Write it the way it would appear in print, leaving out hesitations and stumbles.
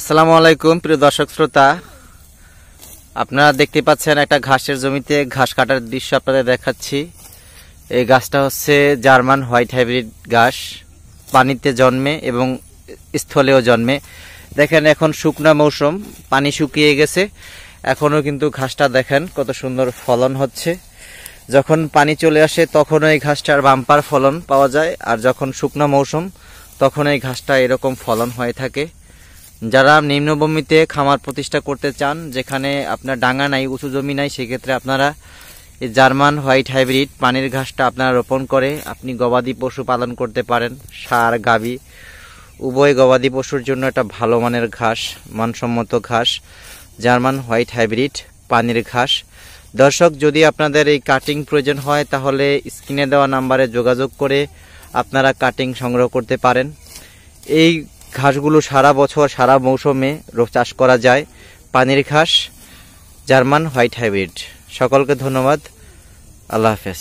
আসসালামু আলাইকুম প্রিয় দর্শক শ্রোতা, আপনারা দেখতে পাচ্ছেন একটা ঘাসের জমিতে ঘাস কাটার দৃশ্য আপনাদের দেখাচ্ছি। এই গাছটা হচ্ছে জার্মান হোয়াইট হাইব্রিড ঘাস, পানিতে জন্মে এবং স্থলেও জন্মে। দেখেন এখন শুকনো মৌসুম, পানি শুকিয়ে গেছে, এখনও কিন্তু ঘাসটা দেখেন কত সুন্দর ফলন হচ্ছে। যখন পানি চলে আসে তখন এই ঘাসটার বাম্পার ফলন পাওয়া যায়, আর যখন শুকনো মৌসুম তখন এই ঘাসটা এরকম ফলন হয়ে থাকে। যারা নিম্নভূমিতে খামার প্রতিষ্ঠা করতে চান, যেখানে আপনার ডাঙা নাই, উঁচু জমি নাই, সেক্ষেত্রে আপনারা এই জার্মান হোয়াইট হাইব্রিড পানির ঘাসটা আপনারা রোপণ করে আপনি গবাদি পশু পালন করতে পারেন। ষাঁড় গাভী উভয় গবাদি পশুর জন্য একটা ভালো মানের ঘাস, মানসম্মত ঘাস জার্মান হোয়াইট হাইব্রিড পানির ঘাস। দর্শক, যদি আপনাদের এই কাটিং প্রয়োজন হয় তাহলে স্ক্রিনে দেওয়া নাম্বারে যোগাযোগ করে আপনারা কাটিং সংগ্রহ করতে পারেন। এই ঘাসগুলো সারা বছর সারা মৌসুমে চাষ করা যায়। পানির ঘাস জার্মান হোয়াইট হাইব্রিড। সকলকে ধন্যবাদ। আল্লাহ হাফেজ।